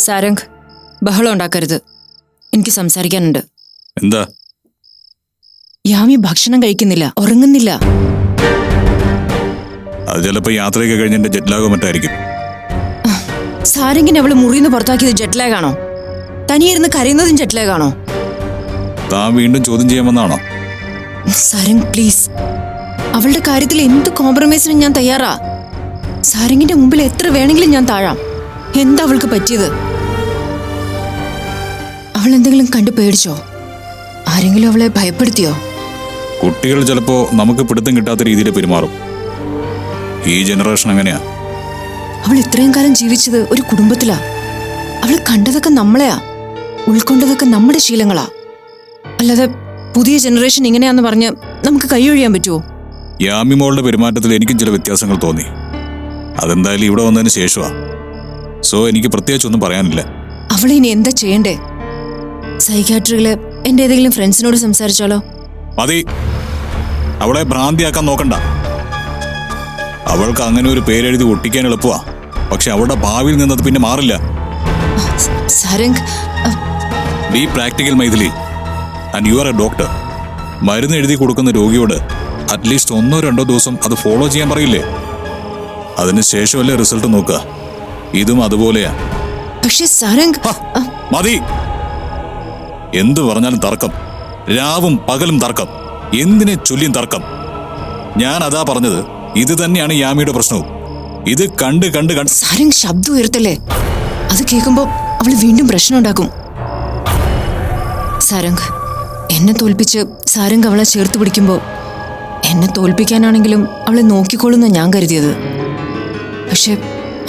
സാരംഗ്, ബഹളം ഉണ്ടാക്കരുത്. എനിക്ക് സംസാരിക്കാനുണ്ട്. എന്താ? യാമി ഭക്ഷണം കഴിക്കുന്നില്ല, ഉറങ്ങുന്നില്ല. അത് ചിലപ്പോ യാത്രയൊക്കെ കഴിഞ്ഞ എന്റെ ജെറ്റ്ലാഗോ മറ്റായിരിക്കും. സാരംഗിനെ അവള് മുറിന്ന് പുറത്താക്കിയത് ജെറ്റ്ലാഗാണോ? തനിയിരുന്ന് കരയുന്നതും ജെറ്റ്ലാഗാണോ? താൻ വീണ്ടും ചോദ്യം ചെയ്യാമെന്നാണോ? സാരംഗ് പ്ലീസ്, അവളുടെ കാര്യത്തിൽ എന്ത് കോംപ്രമൈസിനും ഞാൻ തയ്യാറാ. സാരംഗിന്റെ മുമ്പിൽ എത്ര വേണമെങ്കിലും ഞാൻ താഴാം. എന്താ അവൾക്ക് പറ്റിയത്? അവൾ എന്തെങ്കിലും കണ്ടു പേടിച്ചോ? ആരെങ്കിലും അവളെ ഭയപ്പെടുത്തിയോ? കുട്ടികൾ ചിലപ്പോ നമുക്ക് പിടുത്തം കിട്ടാത്ത രീതിയിൽ പെരുമാറും. ഈ ജനറേഷൻ അങ്ങനെയാ. അവൾ ഇത്രയും കാലം ജീവിച്ചത് ഒരു കുടുംബത്തിലാ. അവൾ കണ്ടതൊക്കെ നമ്മളെയാ, ഉൾക്കൊണ്ടതൊക്കെ നമ്മുടെ ശീലങ്ങളാ. അല്ലാതെ പുതിയ ജനറേഷൻ ഇങ്ങനെയാന്ന് പറഞ്ഞ് നമുക്ക് കൈയൊഴിയാൻ പറ്റുമോ? യാമി മോളുടെ പെരുമാറ്റത്തിൽ എനിക്കും ചില വ്യത്യാസങ്ങൾ തോന്നി. അതെന്തായാലും ഇവിടെ വന്നതിന് ശേഷമാ. സോ എനിക്ക് പ്രത്യേകിച്ചൊന്നും പറയാനില്ല. അവളെ ഇനി എന്താ ചെയ്യണ്ടേ? സൈക്യാട്രികള് എന്റെ ഏതെങ്കിലും ഫ്രണ്ട്സിനോട് സംസാരിച്ചാലോ? മതി, അവളെ ഭ്രാന്തിയാക്കാൻ നോക്കണ്ട. അവൾക്ക് അങ്ങനെ ഒരു പേരെഴുതി ഒട്ടിക്കാൻ എളുപ്പമാ. പക്ഷെ അവളുടെ ഭാവിയിൽ നിന്നത് പിന്നെ മാറില്ല. Sarang, be practical Maithili, and you are a doctor. മരുന്ന് എഴുതി കൊടുക്കുന്ന രോഗിയോട് അറ്റ്ലീസ്റ്റ് 1-2 ദിവസം അത് ഫോളോ ചെയ്യാൻ പറയില്ലേ? അതിനുശേഷമല്ലേ റിസൾട്ട് നോക്കുക. ഇതും അതുപോലെയാ. പക്ഷേ സാരംഗ്, മതി. എന്തു പറഞ്ഞാലും തർക്കം, രാവും പകലും തർക്കം, എന്തിനെ ചൊല്ലിയും തർക്കം. ഞാൻ അതാ പറഞ്ഞത്, ഇത് തന്നെയാണ് യാമിയുടെ പ്രശ്നവും. ഇത് കണ്ട് കണ്ട് കണ്ട്. സാരംഗ്, ശബ്ദം ഉയർത്തല്ലേ. അത് കേൾക്കുമ്പോ അവള് വീണ്ടും പ്രശ്നം ഉണ്ടാക്കും. സാരംഗ്, എന്നെ തോൽപ്പിച്ച് സാരംഗ് അവളെ ചേർത്ത് പിടിക്കുമ്പോ എന്നെ തോൽപ്പിക്കാനാണെങ്കിലും അവളെ നോക്കിക്കൊള്ളുന്ന ഞാൻ കരുതിയത്. പക്ഷെ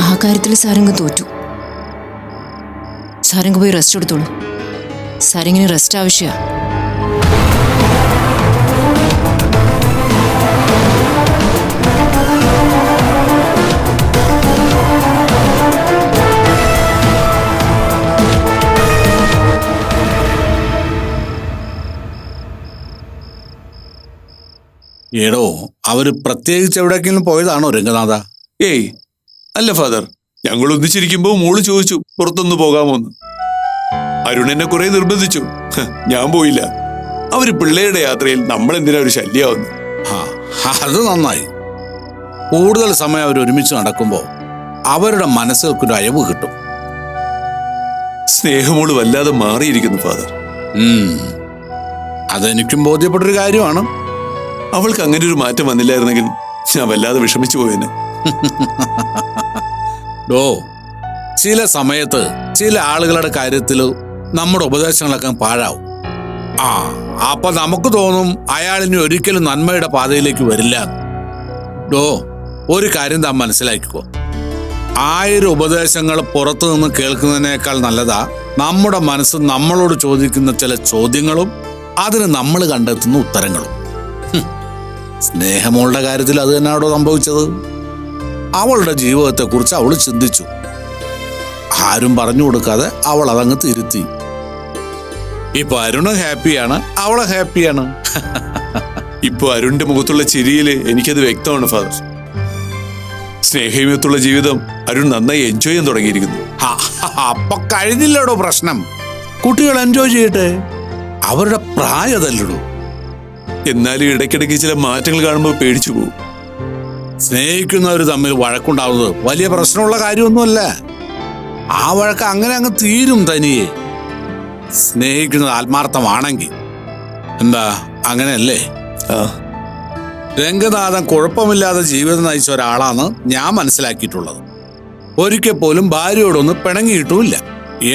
ആ കാര്യത്തിൽ സാരംഗ് തോറ്റു. സാരംഗ് പോയി റെസ്റ്റ് എടുത്തോളൂ. സാരംഗിന് റെസ്റ്റ് ആവശ്യമാ. ഏടോ, അവര് പ്രത്യേകിച്ച് എവിടേക്കെങ്കിലും പോയതാണോ രംഗനാഥ? ഏയ് അല്ല ഫാദർ, ഞങ്ങൾ ഒന്നിച്ചിരിക്കുമ്പോ മോള് ചോദിച്ചു പുറത്തൊന്ന് പോകാമോന്ന്. അരുൺ എന്നെ കുറെ നിർബന്ധിച്ചു. ഞാൻ പോയില്ല. അവര് പിള്ളേരുടെ യാത്രയിൽ നമ്മൾ എന്തിനാ ഒരു ശല്യാവുന്നു? അത് നന്നായി. കൂടുതൽ സമയം അവർ ഒരുമിച്ച് നടക്കുമ്പോൾ അവരുടെ മനസ്സുകൾക്കൊരു അയവ് കിട്ടും. സ്നേഹമോള് വല്ലാതെ മാറിയിരിക്കുന്നു ഫാദർ. അതെനിക്കും ബോധ്യപ്പെട്ടൊരു കാര്യമാണ്. അവൾക്ക് അങ്ങനെ ഒരു മാറ്റം വന്നില്ലായിരുന്നെങ്കിൽ ഞാൻ വല്ലാതെ വിഷമിച്ചു പോയേനെ. ചില സമയത്ത് ചില ആളുകളുടെ കാര്യത്തിൽ നമ്മുടെ ഉപദേശങ്ങളൊക്കെ പാഴാവും. അപ്പൊ നമുക്ക് തോന്നും അയാളിനി ഒരിക്കലും നന്മയുടെ പാതയിലേക്ക് വരില്ല. ഒരു കാര്യം താൻ മനസ്സിലാക്കിക്കോ, 1000 ഉപദേശങ്ങൾ പുറത്തു നിന്ന് കേൾക്കുന്നതിനേക്കാൾ നല്ലതാ നമ്മുടെ മനസ്സ് നമ്മളോട് ചോദിക്കുന്ന ചില ചോദ്യങ്ങളും അതിന് നമ്മൾ കണ്ടെത്തുന്ന ഉത്തരങ്ങളും. സ്നേഹമോളുടെ കാര്യത്തിൽ അത് തന്നെയാണോ സംഭവിച്ചത്? അവളുടെ ജീവിതത്തെക്കുറിച്ച് അവൾ ചിന്തിച്ചു. ആരും പറഞ്ഞു കൊടുക്കാതെ അവൾ അതങ്ങ് തിരുത്തി. ഇപ്പൊ അരുണ് ഹാപ്പിയാണ്, അവളെ ഹാപ്പിയാണ്. ഇപ്പൊ അരുണിന്റെ മുഖത്തുള്ള ചിരിയില് എനിക്കത് വ്യക്തമാണ് ഫാദർ. സ്നേഹയുമത്തുള്ള ജീവിതം അരുൺ നന്നായി എൻജോയ് ചെയ്യാൻ തുടങ്ങിയിരിക്കുന്നു. അപ്പൊ കഴിഞ്ഞില്ലടോ പ്രശ്നം. കുട്ടികൾ എൻജോയ് ചെയ്യട്ടെ, അവരുടെ പ്രായതല്ലടോ. എന്നാലും ഇടയ്ക്കിടയ്ക്ക് ചില മാറ്റങ്ങൾ കാണുമ്പോൾ പേടിച്ചു പോകും. സ്നേഹിക്കുന്നവർ തമ്മിൽ വഴക്കുണ്ടാവുന്നത് വലിയ പ്രശ്നമുള്ള കാര്യമൊന്നുമല്ല. ആ വഴക്ക് അങ്ങനെ അങ്ങ് തീരും തനിയെ. സ്നേഹിക്കുന്നത് ആത്മാർത്ഥമാണെങ്കിൽ. എന്താ, അങ്ങനെയല്ലേ? രംഗനാഥൻ കുഴപ്പമില്ലാതെ ജീവിതം നയിച്ച ഒരാളാണ് ഞാൻ മനസ്സിലാക്കിയിട്ടുള്ളത്. ഒരിക്കൽ പോലും ഭാര്യയോടൊന്ന് പിണങ്ങിയിട്ടുമില്ല.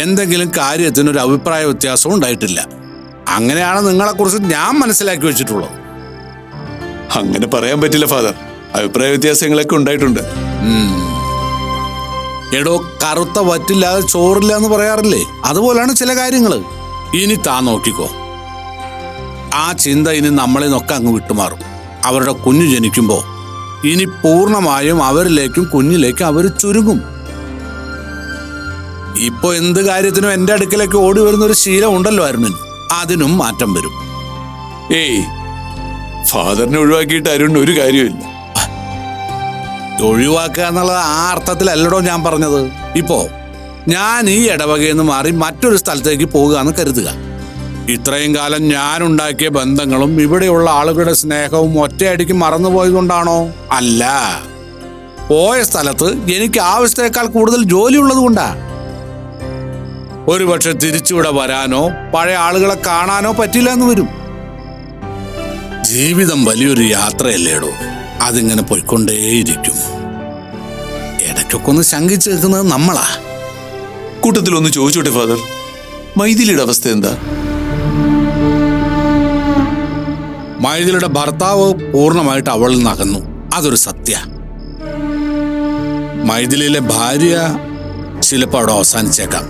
എന്തെങ്കിലും കാര്യത്തിനൊരു അഭിപ്രായ വ്യത്യാസവും ഉണ്ടായിട്ടില്ല. അങ്ങനെയാണ് നിങ്ങളെക്കുറിച്ച് ഞാൻ മനസ്സിലാക്കി വെച്ചിട്ടുള്ളത്. അങ്ങനെ പറയാൻ പറ്റില്ല ഫാദർ, അഭിപ്രായ വ്യത്യാസങ്ങളൊക്കെ ഉണ്ടായിട്ടുണ്ട്. എടോ, കറുത്ത വറ്റില്ലാതെ ചോറില്ല എന്ന് പറയാറില്ലേ? അതുപോലാണ് ചില കാര്യങ്ങൾ. ഇനി താൻ നോക്കിക്കോ, ആ ചിന്ത ഇനി നമ്മളിൽ നിന്നൊക്കെ അങ്ങ് വിട്ടുമാറും. അവരുടെ കുഞ്ഞു ജനിക്കുമ്പോൾ ഇനി പൂർണ്ണമായും അവരിലേക്കും കുഞ്ഞിലേക്കും അവർ ചുരുങ്ങും. ഇപ്പൊ എന്ത് കാര്യത്തിനും എൻ്റെ അടുക്കലേക്ക് ഓടി വരുന്ന ഒരു ശീലം ഉണ്ടല്ലോ അരുണിന്, അതിനും മാറ്റം വരും. ഏയ്, ഫാദറിനെ ഒഴിവാക്കിയിട്ട് അരുണിന് ഒരു കാര്യമില്ല. ഒഴിവാക്കുക എന്നുള്ളത് ആ അർത്ഥത്തിലല്ലടോ ഞാൻ പറഞ്ഞത്. ഇപ്പോ ഞാൻ ഈ ഇടവകയിൽ നിന്ന് മാറി മറ്റൊരു സ്ഥലത്തേക്ക് പോകുകയെന്ന് കരുതുക. ഇത്രയും കാലം ഞാൻ ഉണ്ടാക്കിയ ബന്ധങ്ങളും ഇവിടെയുള്ള ആളുകളുടെ സ്നേഹവും ഒറ്റയടിക്ക് മറന്നുപോയതുകൊണ്ടാണോ? അല്ല, പോയ സ്ഥലത്ത് എനിക്ക് ആവശ്യത്തെക്കാൾ കൂടുതൽ ജോലി ഉള്ളത് കൊണ്ടാ. ഒരുപക്ഷെ തിരിച്ചിവിടെ വരാനോ പഴയ ആളുകളെ കാണാനോ പറ്റില്ല എന്ന് വരും. ജീവിതം വലിയൊരു യാത്രയല്ലേടോ, അതിങ്ങനെ പോയിക്കൊണ്ടേയിരിക്കും. ഇടയ്ക്കൊക്കെ ഒന്ന് ശങ്കിച്ചു നിൽക്കുന്നത് നമ്മളാ. കൂട്ടത്തിൽ ഒന്ന് ചോദിച്ചോട്ടെ ഫാദർ, മൈഥിലിയുടെ അവസ്ഥ എന്താ? മൈഥിലിയുടെ ഭർത്താവ് പൂർണ്ണമായിട്ട് അവളിൽ നിന്ന് അകന്നു, അതൊരു സത്യ. മൈഥിലിയിലെ ഭാര്യ ചിലപ്പോൾ അവിടെ അവസാനിച്ചേക്കാം.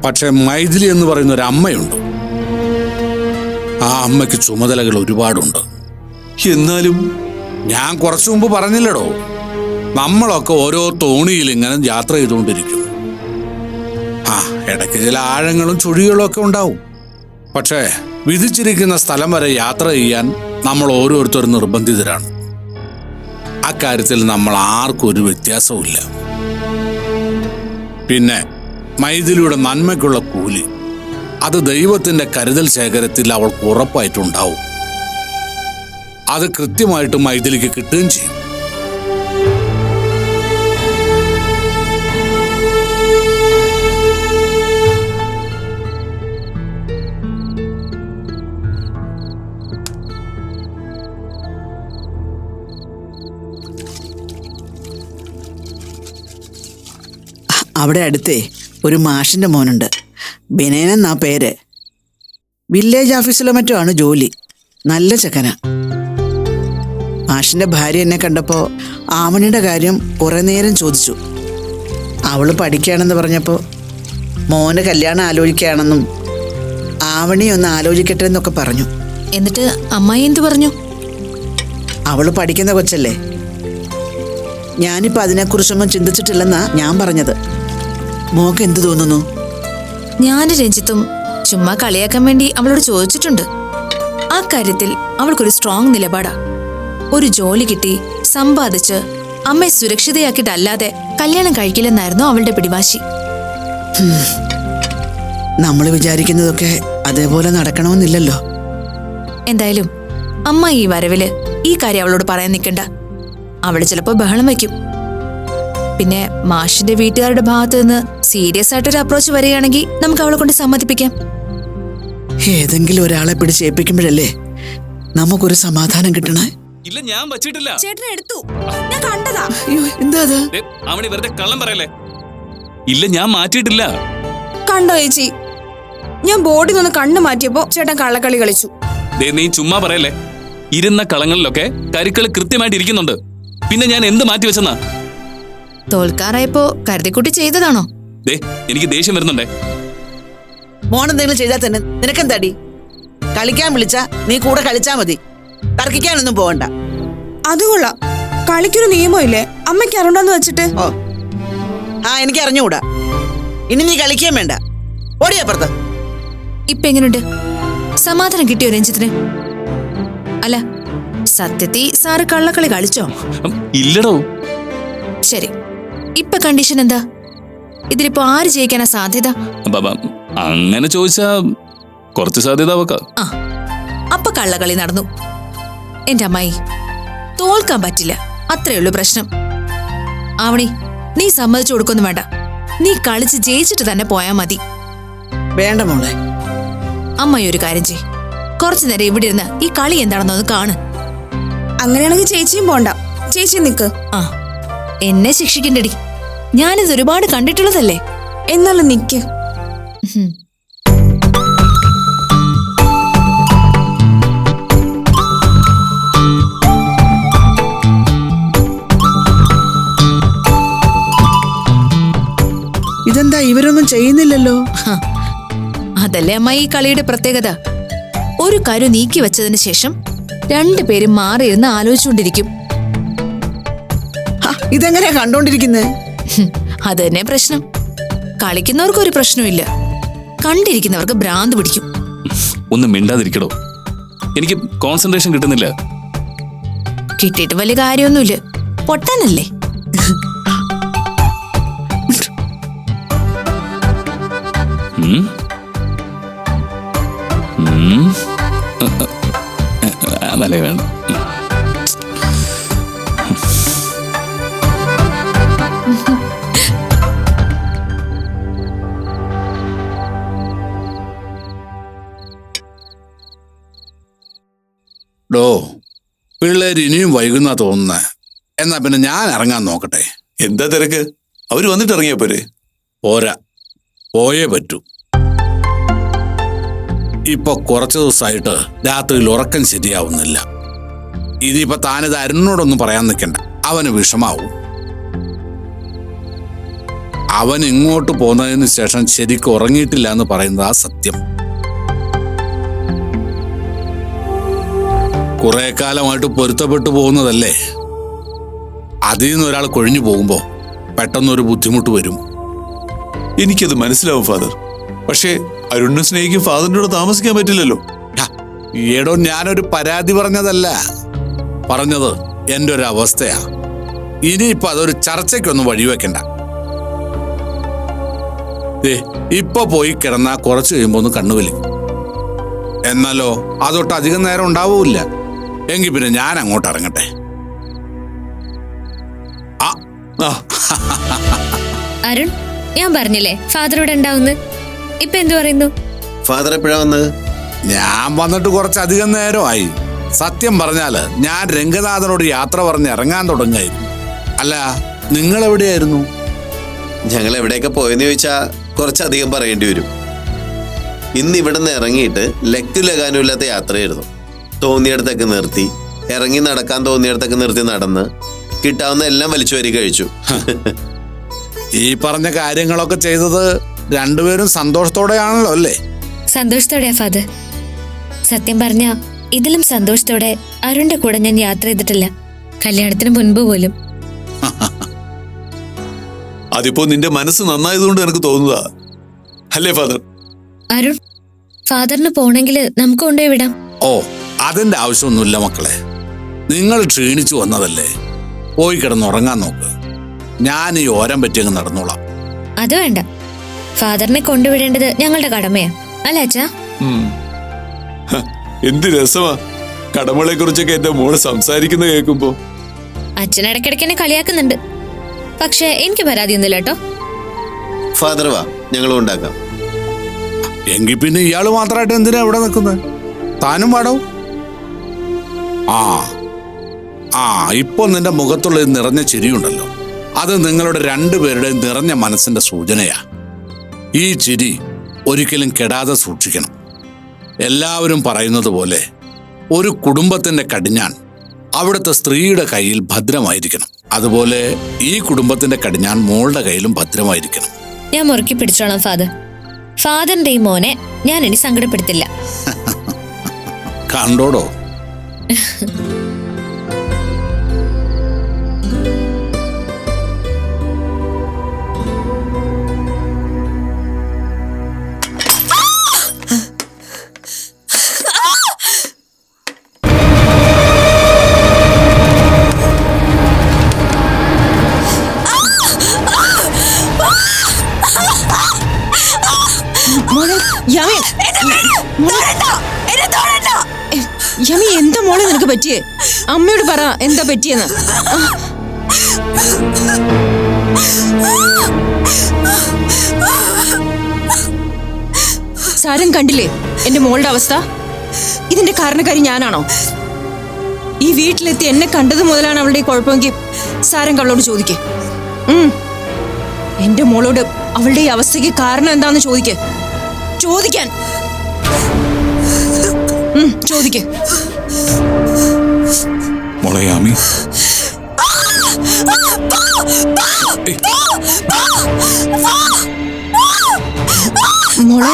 പക്ഷെ മൈഥിലി എന്ന് പറയുന്ന ഒരു അമ്മയുണ്ട്. ആ അമ്മയ്ക്ക് ചുമതലകൾ ഒരുപാടുണ്ട്. എന്നാലും ഞാൻ കുറച്ചു മുമ്പ് പറഞ്ഞില്ലടോ, നമ്മളൊക്കെ ഓരോ തോണിയിൽ ഇങ്ങനെ യാത്ര ചെയ്തുകൊണ്ടിരിക്കും. ഇടയ്ക്ക് ചില ആഴങ്ങളും ചുഴികളും ഒക്കെ ഉണ്ടാവും. പക്ഷേ വിധിച്ചിരിക്കുന്ന സ്ഥലം വരെ യാത്ര ചെയ്യാൻ നമ്മൾ ഓരോരുത്തരും നിർബന്ധിതരാണ്. അക്കാര്യത്തിൽ നമ്മൾ ആർക്കും ഒരു വ്യത്യാസവുമില്ല. പിന്നെ മൈഥിലിയുടെ നന്മയ്ക്കുള്ള കൂലി, അത് ദൈവത്തിന്റെ കരുതൽ ശേഖരത്തിൽ അവൾക്ക് ഉറപ്പായിട്ടുണ്ടാവും. അത് കൃത്യമായിട്ട് മൈഥിലിക്ക് കിട്ടുകയും ചെയ്യും. അവിടെ അടുത്തേ ഒരു മാഷിന്റെ മോനുണ്ട്, ബിനയൻ എന്നാ പേര്. വില്ലേജ് ഓഫീസിലോ മറ്റോ ആണ് ജോലി. നല്ല ചെക്കനാ. മാഷിന്റെ ഭാര്യ എന്നെ കണ്ടപ്പോ ആവണിയുടെ കാര്യം കുറെ നേരം ചോദിച്ചു. അവള് പഠിക്കുകയാണെന്ന് പറഞ്ഞപ്പോ മോന് കല്യാണം ആലോചിക്കുകയാണെന്നും ആവണി ഒന്ന് ആലോചിക്കട്ടെ എന്നൊക്കെ പറഞ്ഞു. എന്നിട്ട് അമ്മായി എന്തു പറഞ്ഞു? അവള് പഠിക്കുന്ന കൊച്ചല്ലേ, ഞാനിപ്പോ അതിനെക്കുറിച്ചൊന്നും ചിന്തിച്ചിട്ടില്ലെന്നാ ഞാൻ പറഞ്ഞത്. മോക്ക് എന്ത് തോന്നുന്നു? ഞാനും രഞ്ജിത്തും ചുമ്മാ കളിയാക്കാൻ വേണ്ടി അവളോട് ചോദിച്ചിട്ടുണ്ട്. ആ കാര്യത്തിൽ അവൾക്കൊരു സ്ട്രോങ് നിലപാടാ. ഒരു ജോലി കിട്ടി സമ്പാദിച്ച് അമ്മയെ സുരക്ഷിതയാക്കിയിട്ടല്ലാതെ കല്യാണം കഴിക്കില്ലെന്നായിരുന്നു അവളുടെ പിടിവാശി. നമ്മൾ വിചാരിക്കുന്നതൊക്കെ അതേപോലെ നടക്കണമെന്നില്ലല്ലോ. എന്തായാലും അമ്മ ഈ വരവില് ഈ കാര്യം അവളോട് പറയാൻ നിൽക്കണ്ട. അവള് ചിലപ്പോ ബഹളം വയ്ക്കും. പിന്നെ മാഷിന്റെ വീട്ടുകാരുടെ ഭാഗത്ത് നിന്ന് സീരിയസ് ആയിട്ടൊരു അപ്രോച്ച് വരികയാണെങ്കിൽ നമുക്ക് അവളെ കൊണ്ട് സമ്മതിപ്പിക്കാം. ഏതെങ്കിലും ഒരാളെ പിടിച്ചേൽപ്പിക്കുമ്പോഴല്ലേ നമുക്കൊരു സമാധാനം കിട്ടണേ. ഇല്ല, ഞാൻ വച്ചിട്ടില്ല. ചേട്ടനെ എടുത്തു, ഞാൻ കണ്ടതാ. അയ്യോ, എന്താ അത്? അവണി വെറുതെ കള്ളം പറയല്ലേ. ഇല്ല, ഞാൻ മാറ്റിയിട്ടില്ല. കണ്ടോ ചേച്ചി, ഞാൻ ബോർഡിൽ നിന്ന് കണ്ണു മാറ്റിയപ്പോ ചേട്ടൻ കള്ളക്കളി കളിച്ചു. നീ ചുമ്മാ പറയല്ലേ. ഇരുന്ന കളങ്ങളിലൊക്കെ കരുക്കള് കൃത്യമായിട്ട് ഇരിക്കുന്നുണ്ട്. പിന്നെ ഞാൻ എന്ത് മാറ്റി വെച്ചെന്നാ? തോൽക്കാറായപ്പോ കരുതിക്കുട്ടി ചെയ്തതാണോ? എനിക്ക് ദേഷ്യം വരുന്നുണ്ടേ. മോനെന്തെങ്കിലും ചെയ്താൽ തന്നെ നിനക്കെന്താടി? കളിക്കാൻ വിളിച്ചാ നീ കൂടെ കളിച്ചാ മതി, തർക്കിക്കാനൊന്നും പോകണ്ട. അതുകൊള്ളാം, കളിക്കൊരു നിയമമില്ലേ അമ്മയ്ക്ക് അറിയണ്ടെന്ന് വെച്ചിട്ട്. എനിക്ക് അറിഞ്ഞുകൂടാ. ഇനി നീ കളിക്കാൻ വേണ്ട, ഓടിയപ്പുറത്ത്. ഇപ്പൊ എങ്ങനെയുണ്ട്? സമാധാനം കിട്ടിയോ രഞ്ജിത്തിന്? അല്ല, സത്യത്തിൽ സാറ് കള്ളക്കളി കളിച്ചോ? ഇല്ലടോ. ശരി, ഇപ്പൊ കണ്ടീഷൻ എന്താ? ഇതിലിപ്പോ ആര് ജയിക്കാനാ സാധ്യത? അങ്ങനെ ചോദിച്ചാ കുറച്ച് സാധ്യത അവക്കാ. അപ്പൊ കള്ളക്കളി നടന്നു. എന്റെ അമ്മായി, തോൽക്കാൻ പറ്റില്ല, അത്രയുള്ളൂ പ്രശ്നം. ആവണി, നീ സമ്മതിച്ചു കൊടുക്കൊന്നും വേണ്ട. നീ കളിച്ച് ജയിച്ചിട്ട് തന്നെ പോയാ മതി. വേണ്ട മോളെ. അമ്മായി ഒരു കാര്യം ചെയ്, കുറച്ചു നേരം ഇവിടെ ഇരുന്ന് ഈ കളി എന്താണെന്നൊന്ന് കാണ്. അങ്ങനെയാണെങ്കിൽ ചേച്ചിയും പോണ്ട, ചേച്ചി നിക്ക്. എന്നെ ശിക്ഷിക്കണ്ടടി, ഞാനിത് ഒരുപാട് കണ്ടിട്ടുള്ളതല്ലേ. എന്നാലും നിക്ക്. ഇതെന്താ ഇവരൊന്നും ചെയ്യുന്നില്ലല്ലോ? അതല്ലേ അമ്മായി ഈ കളിയുടെ പ്രത്യേകത. ഒരു കരു നീക്കി വെച്ചതിന് ശേഷം രണ്ടുപേരും മാറിയിരുന്ന് ആലോചിച്ചുകൊണ്ടിരിക്കും. ഇതെങ്ങനെയാ കണ്ടോണ്ടിരിക്കുന്നേ? അത് തന്നെ പ്രശ്നം. കളിക്കുന്നവർക്ക് ഒരു പ്രശ്നമില്ല, കണ്ടിരിക്കുന്നവർക്ക് ഭ്രാന്ത് പിടിക്കും. ഒന്നും മിണ്ടാതിരിക്കടോ, എനിക്ക് കോൺസെൻട്രേഷൻ കിട്ടുന്നില്ല. കിട്ടിയിട്ട് വലിയ കാര്യമൊന്നുമില്ല, പൊട്ടാനല്ലേ. പിള്ളേര് ഇനിയും വൈകുന്ന തോന്നുന്നേ. എന്നാ പിന്നെ ഞാൻ ഇറങ്ങാൻ നോക്കട്ടെ. എന്താ തിരക്ക്? അവര് വന്നിട്ട് ഇറങ്ങിയാ പോരെ? പോരാ, പോയേ പറ്റൂ. ഇപ്പൊ കുറച്ചു ദിവസമായിട്ട് രാത്രിയിൽ ഉറക്കം ശരിയാവുന്നില്ല. ഇനിയിപ്പൊ താനിത് അരുണിനോടൊന്നും പറയാൻ നിൽക്കണ്ട, അവന് വിഷമാവും. അവൻ ഇങ്ങോട്ട് പോന്നതിന് ശേഷം ശരിക്കും ഉറങ്ങിയിട്ടില്ല എന്ന് പറയുന്നതാ സത്യം. കുറെ കാലമായിട്ട് പൊരുത്തപ്പെട്ടു പോകുന്നതല്ലേ. അതിൽ നിന്ന് ഒരാൾ കൊഴിഞ്ഞു പോകുമ്പോ പെട്ടെന്നൊരു ബുദ്ധിമുട്ട് വരും. എനിക്കത് മനസ്സിലാവും ഫാദർ. പക്ഷേ അരുണിനെ സ്നേഹിക്കും ഫാദറിന്റെ കൂടെ താമസിക്കാൻ പറ്റില്ലല്ലോ. ഈയിടോ ഞാനൊരു പരാതി പറഞ്ഞതല്ല, പറഞ്ഞത് എൻ്റെ ഒരു അവസ്ഥയാ. ഇനിയിപ്പൊ അതൊരു ചർച്ചയ്ക്കൊന്നും വഴിവെക്കണ്ട. ഇപ്പൊ പോയി കിടന്നാ കുറച്ച് കഴിയുമ്പോ ഒന്ന് കണ്ണുവലി. എന്നാലോ അതൊട്ട് അധികം നേരം ഉണ്ടാവൂല്ല. എങ്കിൽ പിന്നെ ഞാൻ അങ്ങോട്ട് ഇറങ്ങട്ടെ. അരുൺ, ഞാൻ പറഞ്ഞില്ലേ ഫാദറോട് ഉണ്ടാവുന്നു. ഇപ്പൊ എന്തു പറയുന്നു? ഫാദർ എപ്പോഴാ വന്നത്? ഞാൻ വന്നിട്ട് കുറച്ചധികം നേരമായി. സത്യം പറഞ്ഞാല് ഞാൻ രംഗനാഥനോട് യാത്ര പറഞ്ഞ് ഇറങ്ങാൻ തുടങ്ങായിരുന്നു. അല്ല, നിങ്ങൾ എവിടെയായിരുന്നു? ഞങ്ങൾ എവിടെയൊക്കെ പോയെന്ന് ചോദിച്ചാ കുറച്ചധികം പറയേണ്ടി വരും. ഇന്ന് ഇവിടെ നിന്ന് ഇറങ്ങിയിട്ട് ലക്കു ലഗാനുമില്ലാത്ത യാത്രയായിരുന്നു. തോന്നിയിടത്തൊക്കെ നിർത്തി, ഇറങ്ങി നടക്കാൻ തോന്നിയിടത്തൊക്കെ നിർത്തി നടന്ന് കിട്ടാവുന്ന എല്ലാം വലിച്ചു വരി കഴിച്ചു. ഈ പറഞ്ഞ കാര്യങ്ങളൊക്കെ ചെയ്തത് രണ്ടുപേരും സന്തോഷത്തോടെയാണല്ലോ അല്ലേ? സന്തോഷത്തോടെയാ ഫാദർ. സത്യം പറഞ്ഞ ഇതിലും സന്തോഷത്തോടെ അരുണിന്റെ കൂടെ ഞാൻ യാത്ര ചെയ്തിട്ടില്ല, കല്യാണത്തിന് മുൻപ് പോലും. അതിപ്പോ നിന്റെ മനസ്സ് നന്നായതുകൊണ്ട് എനിക്ക് തോന്നുന്നതാ, അല്ലേ ഫാദർ? അരുൺ, ഫാദറിന് പോണെങ്കിൽ നമുക്ക് കൊണ്ടുപോയി വിടാം. ഓ, അതിന്റെ ആവശ്യമൊന്നുമില്ല മക്കളെ. നിങ്ങൾ ക്ഷീണിച്ചു വന്നതല്ലേ, പോയി കിടന്നുറങ്ങാൻ നോക്ക്. ഞാൻ ഈ ഓരം പറ്റിയങ്ങ് നടന്നോളാം. അത് വേണ്ട, ഫാദറിനെ കൊണ്ടുവിടേണ്ടത് ഞങ്ങളുടെ കടമയാ, അല്ലേ അച്ഛാ? എന്ത് രസമാ കടമകളെ കുറിച്ചൊക്കെ എന്റെ മോള് സംസാരിക്കുന്ന കേൾക്കുമ്പോ. അച്ഛൻ ഇടയ്ക്കിടയ്ക്ക് എന്നെ കളിയാക്കുന്നുണ്ട്, പക്ഷെ എനിക്ക് പരാതിയൊന്നുമില്ല കേട്ടോ. ഫാദർ വാ, ഞങ്ങളും ഉണ്ടാക്കാം. എങ്കിൽ പിന്നെ ഇയാള് മാത്രമായിട്ട് എന്തിനാ ഇവിടെ നിൽക്കുന്നത്? താനും പാടോ. ഇപ്പൊ നിന്റെ മുഖത്തുള്ള നിറഞ്ഞ ചിരിയുണ്ടല്ലോ, അത് നിങ്ങളുടെ രണ്ടുപേരുടെയും നിറഞ്ഞ മനസ്സിന്റെ സൂചനയാ. ഈ ചിരി ഒരിക്കലും കെടാതെ സൂക്ഷിക്കണം. എല്ലാവരും പറയുന്നത് പോലെ ഒരു കുടുംബത്തിന്റെ കടിഞ്ഞാൺ അവിടുത്തെ സ്ത്രീയുടെ കയ്യിൽ ഭദ്രമായിരിക്കണം. അതുപോലെ ഈ കുടുംബത്തിന്റെ കടിഞ്ഞാൺ മോളുടെ കയ്യിലും ഭദ്രമായിരിക്കണം. ഞാൻ മുറുക്കി പിടിച്ചോളാം ഫാദർ. ഫാദറിന്റെ ഈ മോനെ ഞാൻ ഇനി സങ്കടപ്പെടുത്തില്ല. കണ്ടോടോ. യമി, എന്താ മോളെ നിനക്ക് പറ്റിയേ? അമ്മയോട് പറ എന്താ പറ്റിയെന്ന്. സാരം കണ്ടില്ലേ എന്റെ മോളുടെ അവസ്ഥ? ഇതിന്റെ കാരണക്കാരി ഞാനാണോ? ഈ വീട്ടിലെത്തി എന്നെ കണ്ടത് മുതലാണ് അവളുടെ കുഴപ്പമെങ്കിൽ സാരം കള്ളോട് ചോദിക്കേ. എന്റെ മോളോട് അവളുടെ ഈ അവസ്ഥയ്ക്ക് കാരണം എന്താന്ന് ചോദിക്കാൻ ചോദിക്കേ. മോളെ യാമി, മോളെ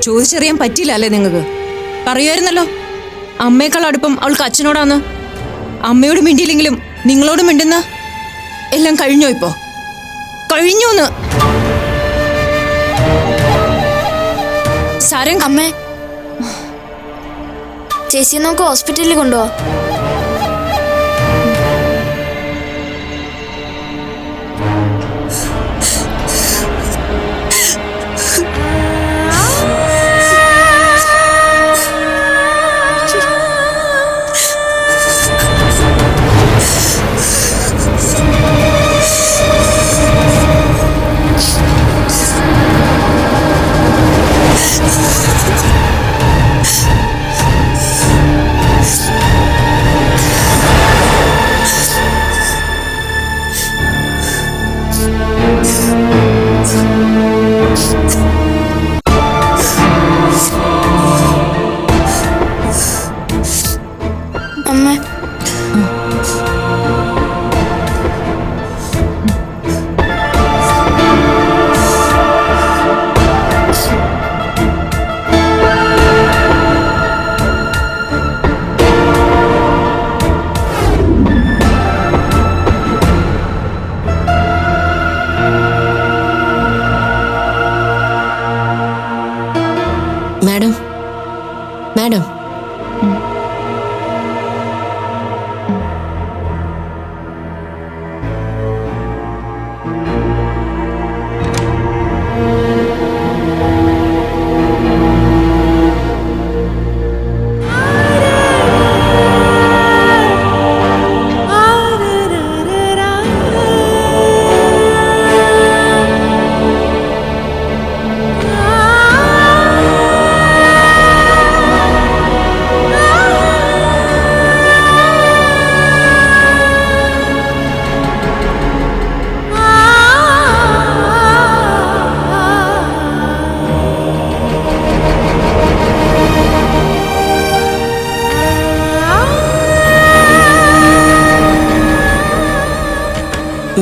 ചോദിച്ചറിയാൻ പറ്റില്ല അല്ലേ നിങ്ങൾക്ക്? പറയുമായിരുന്നല്ലോ അമ്മയേക്കാൾ അടുപ്പം അവൾക്ക് അച്ഛനോടാന്ന്. അമ്മയോട് മിണ്ടിയില്ലെങ്കിലും നിങ്ങളോട് മിണ്ടുന്ന എല്ലാം കഴിഞ്ഞോ? ഇപ്പോ കഴിഞ്ഞൂന്ന്. സാരം അമ്മേ, ചേച്ചിയെ നമുക്ക് ഹോസ്പിറ്റലിൽ കൊണ്ടുപോവാ. മാഡം.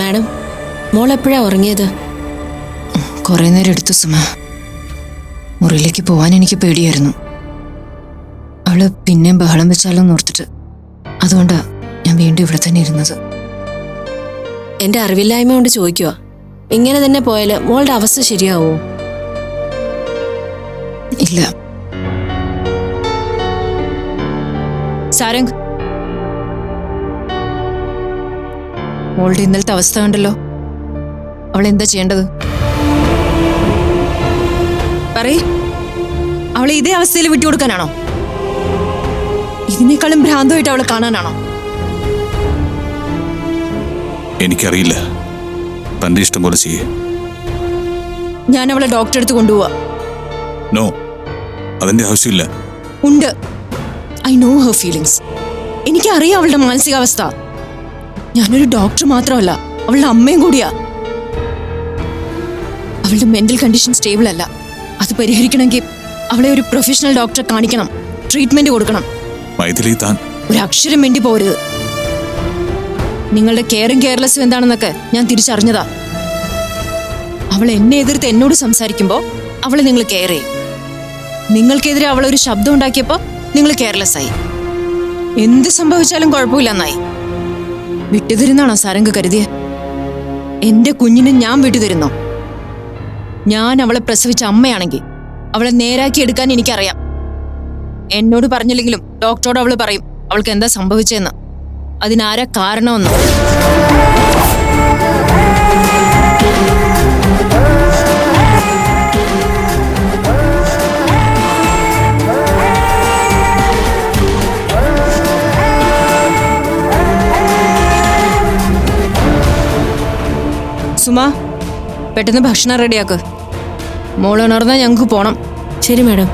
മാഡം, മോൾ എപ്പോഴാ ഉറങ്ങിയത്? കുറെ നേരം എടുത്തു സുമ. മുറിയിലേക്ക് പോവാൻ എനിക്ക് പേടിയായിരുന്നു. അവള് പിന്നെയും ബഹളം വെച്ചാലോ ഓർത്തിട്ട്. അതുകൊണ്ടാ ഞാൻ വീണ്ടും ഇവിടെ തന്നെ ഇരുന്നത്. എന്റെ അറിവില്ലായ്മ കൊണ്ട് ചോദിക്കുക, ഇങ്ങനെ തന്നെ പോയാല് മോളുടെ അവസ്ഥ ശരിയാവോ? ഇല്ല. സാരംഗ്, മോളുടെ ഇന്നലത്തെ അവസ്ഥ കണ്ടല്ലോ. അവൾ എന്താ ചെയ്യേണ്ടത്? പറയ്. അവളെ ഇതേ അവസ്ഥയിൽ വിട്ടുകൊടുക്കാനാണോ? ഇതിനേക്കാളും ഭ്രാന്തമായിട്ട് അവളെ കാണാനാണോ? എനിക്കറിയില്ല. തന്റെ ഇഷ്ടം പോലെ ചെയ്യേ. ഞാൻ അവളെ ഡോക്ടറെ അടുത്ത് കൊണ്ടുപോവാ. നോ, അതിന്റെ ആവശ്യമില്ല. ഉണ്ട്. I know her feelings. എനിക്കറിയാം അവളുടെ മാനസികാവസ്ഥ. ഞാനൊരു ഡോക്ടർ മാത്രമല്ല, അവളുടെ അമ്മയും കൂടിയാ. അവളുടെ മെന്റൽ കണ്ടീഷൻ സ്റ്റേബിൾ അല്ല. അത് പരിഹരിക്കണമെങ്കിൽ അവളെ ഒരു പ്രൊഫഷണൽ ഡോക്ടറെ കാണിക്കണം, ട്രീറ്റ്മെന്റ് കൊടുക്കണം. മൈഥിലി, താൻ ഒരു അക്ഷരം വേണ്ടി പോരുത്. നിങ്ങളുടെ കെയറും കെയർലെസ്സും എന്താണെന്നൊക്കെ ഞാൻ തിരിച്ചറിഞ്ഞതാ. അവൾ എന്നെ എതിർത്ത് എന്നോട് സംസാരിക്കുമ്പോ അവളെ നിങ്ങൾ കെയർ ചെയ്യും. നിങ്ങൾക്കെതിരെ അവളൊരു ശബ്ദം ഉണ്ടാക്കിയപ്പോ നിങ്ങൾ കെയർലെസ് ആയി. എന്ത് സംഭവിച്ചാലും കുഴപ്പമില്ലെന്നായി. വിട്ടുതരുന്നാണോ സാരംഗ് കരുതിയ? എന്റെ കുഞ്ഞിനെ ഞാൻ വിട്ടുതരുന്നോ? ഞാൻ അവളെ പ്രസവിച്ച അമ്മയാണെങ്കിൽ അവളെ നേരാക്കി എടുക്കാൻ എനിക്കറിയാം. എന്നോട് പറഞ്ഞില്ലെങ്കിലും ഡോക്ടറോട് അവള് പറയും അവൾക്ക് എന്താ സംഭവിച്ചതെന്ന്, അതിനാരാ കാരണമെന്ന്. സുമ, പെട്ടെന്ന് ഭക്ഷണം റെഡിയാക്ക്. മോൾ ഉണർന്നാൽ ഞങ്ങൾക്ക് പോണം. ശരി മാഡം.